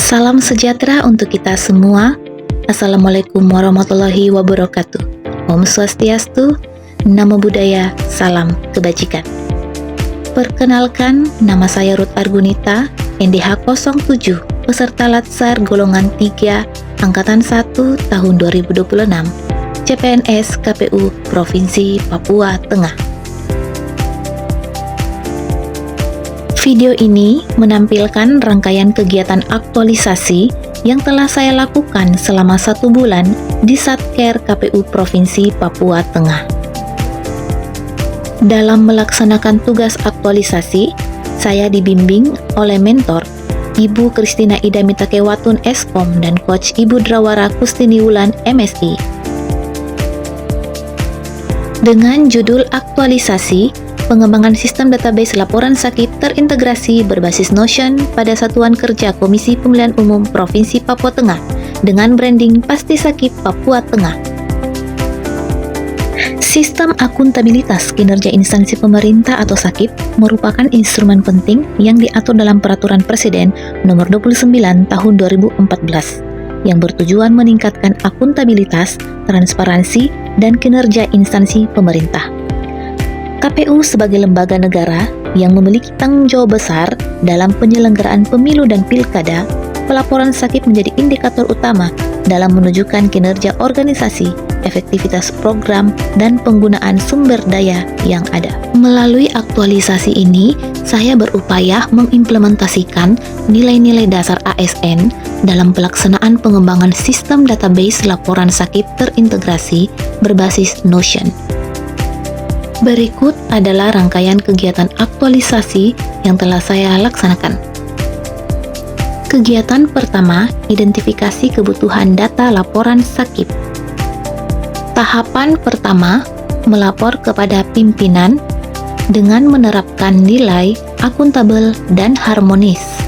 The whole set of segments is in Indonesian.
Salam sejahtera untuk kita semua. Assalamualaikum warahmatullahi wabarakatuh. Om Swastiastu, Namo Buddhaya, Salam Kebajikan. Perkenalkan, nama saya Ruth Argunita, NDH 07, peserta Latsar golongan 3, Angkatan 1 tahun 2026, CPNS KPU Provinsi Papua Tengah. Video ini menampilkan rangkaian kegiatan aktualisasi yang telah saya lakukan selama 1 bulan di Satker KPU Provinsi Papua Tengah. Dalam melaksanakan tugas aktualisasi, saya dibimbing oleh mentor Ibu Kristina Ida Mitakewatun Eskom dan Coach Ibu Drawara Kustini Wulan MSI. Dengan judul aktualisasi, pengembangan sistem database laporan sakit terintegrasi berbasis Notion pada Satuan Kerja Komisi Pemilihan Umum Provinsi Papua Tengah dengan branding Pasti Sakit Papua Tengah. Sistem akuntabilitas kinerja instansi pemerintah atau SAKIP merupakan instrumen penting yang diatur dalam Peraturan Presiden Nomor 29 Tahun 2014 yang bertujuan meningkatkan akuntabilitas, transparansi, dan kinerja instansi pemerintah. KPU sebagai lembaga negara yang memiliki tanggung jawab besar dalam penyelenggaraan pemilu dan pilkada, pelaporan SAKIP menjadi indikator utama dalam menunjukkan kinerja organisasi, efektivitas program, dan penggunaan sumber daya yang ada. Melalui aktualisasi ini, saya berupaya mengimplementasikan nilai-nilai dasar ASN dalam pelaksanaan pengembangan sistem database laporan SAKIP terintegrasi berbasis Notion. Berikut adalah rangkaian kegiatan aktualisasi yang telah saya laksanakan. Kegiatan pertama, identifikasi kebutuhan data laporan SAKIP. Tahapan pertama, melapor kepada pimpinan dengan menerapkan nilai akuntabel dan harmonis.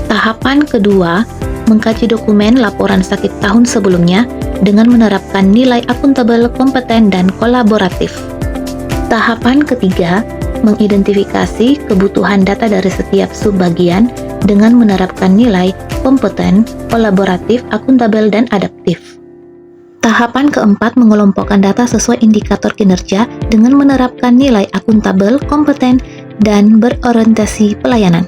Tahapan kedua, mengkaji dokumen laporan SAKIP tahun sebelumnya dengan menerapkan nilai akuntabel, kompeten, dan kolaboratif. Tahapan ketiga, mengidentifikasi kebutuhan data dari setiap subbagian dengan menerapkan nilai kompeten, kolaboratif, akuntabel, dan adaptif. Tahapan keempat, mengelompokkan data sesuai indikator kinerja dengan menerapkan nilai akuntabel, kompeten, dan berorientasi pelayanan.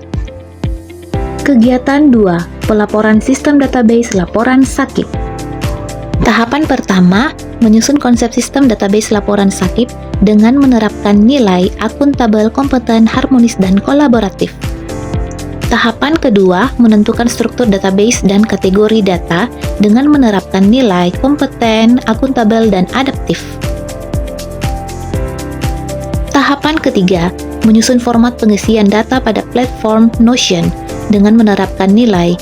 Kegiatan 2, pelaporan sistem database laporan SAKIP. Tahapan pertama, menyusun konsep sistem database laporan SAKIP dengan menerapkan nilai akuntabel, kompeten, harmonis, dan kolaboratif. Tahapan kedua, menentukan struktur database dan kategori data dengan menerapkan nilai kompeten, akuntabel, dan adaptif. Tahapan ketiga, menyusun format pengisian data pada platform Notion dengan menerapkan nilai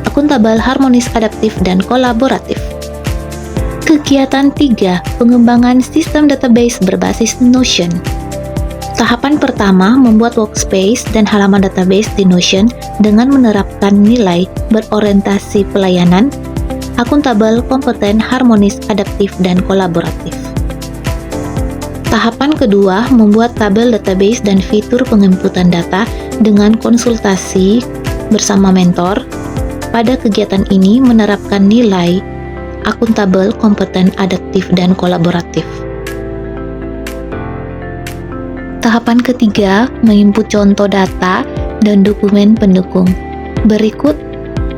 akuntabel, harmonis, adaptif, dan kolaboratif. Kegiatan 3, pengembangan sistem database berbasis Notion. Tahapan pertama, membuat workspace dan halaman database di Notion dengan menerapkan nilai berorientasi pelayanan, akuntabel, kompeten, harmonis, adaptif, dan kolaboratif. Tahapan kedua, membuat tabel database dan fitur penginputan data dengan konsultasi bersama mentor. Pada kegiatan ini menerapkan nilai akuntabel, kompeten, adaptif, dan kolaboratif. Tahapan ketiga, menginput contoh data dan dokumen pendukung. Berikut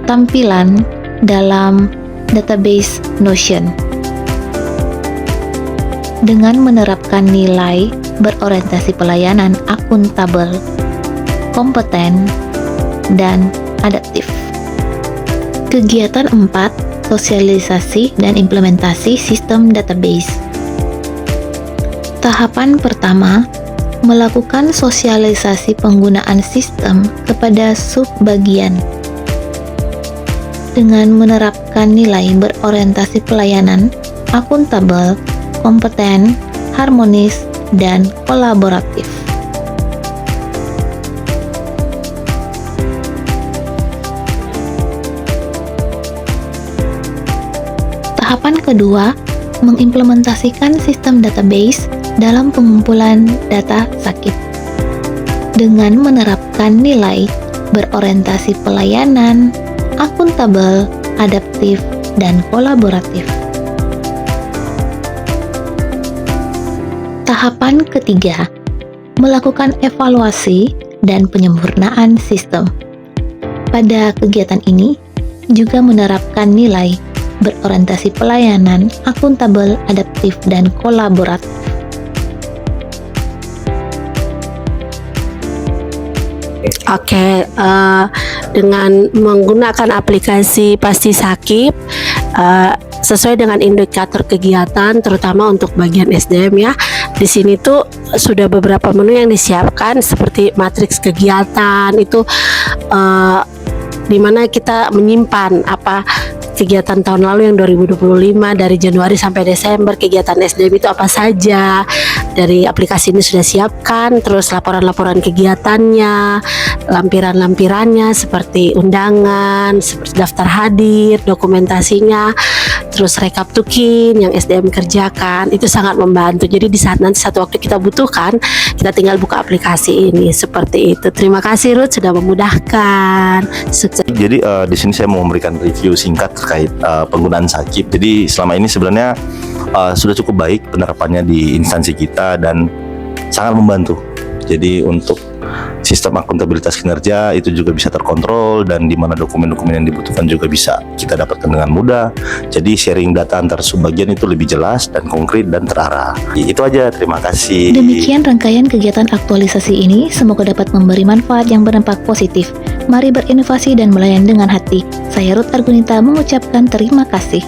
tampilan dalam database Notion. Dengan menerapkan nilai berorientasi pelayanan, akuntabel, kompeten, dan adaptif. Kegiatan 4, sosialisasi dan implementasi sistem database. Tahapan pertama, melakukan sosialisasi penggunaan sistem kepada subbagian dengan menerapkan nilai berorientasi pelayanan, akuntabel, kompeten, harmonis, dan kolaboratif. Tahapan kedua, mengimplementasikan sistem database dalam pengumpulan data SAKIP dengan menerapkan nilai berorientasi pelayanan, akuntabel, adaptif, dan kolaboratif. Tahapan ketiga, melakukan evaluasi dan penyempurnaan sistem. Pada kegiatan ini juga menerapkan nilai berorientasi pelayanan, akuntabel, adaptif, dan kolaboratif. Oke, dengan menggunakan aplikasi Pasti Sakip, sesuai dengan indikator kegiatan, terutama untuk bagian SDM ya. Di sini tuh sudah beberapa menu yang disiapkan seperti matriks kegiatan itu, di mana kita menyimpan apa kegiatan tahun lalu yang 2025 dari Januari sampai Desember, kegiatan SDM itu apa saja. Dari aplikasi ini sudah siapkan, terus laporan-laporan kegiatannya, lampiran-lampirannya seperti undangan, seperti daftar hadir, dokumentasinya, terus rekap tukin yang SDM kerjakan, itu sangat membantu. Jadi di saat nanti satu waktu kita butuhkan, kita tinggal buka aplikasi ini, seperti itu. Terima kasih Ruth sudah memudahkan. Sukses. Jadi di sini saya mau memberikan review singkat terkait penggunaan Sakip. Jadi selama ini sebenarnya sudah cukup baik penerapannya di instansi kita dan sangat membantu. Jadi untuk sistem akuntabilitas kinerja itu juga bisa terkontrol, dan di mana dokumen-dokumen yang dibutuhkan juga bisa kita dapatkan dengan mudah. Jadi sharing data antar subbagian itu lebih jelas dan konkret dan terarah. Itu aja, terima kasih. Demikian rangkaian kegiatan aktualisasi ini, semoga dapat memberi manfaat yang berdampak positif. Mari berinovasi dan melayani dengan hati. Saya Ruth Argunita mengucapkan terima kasih.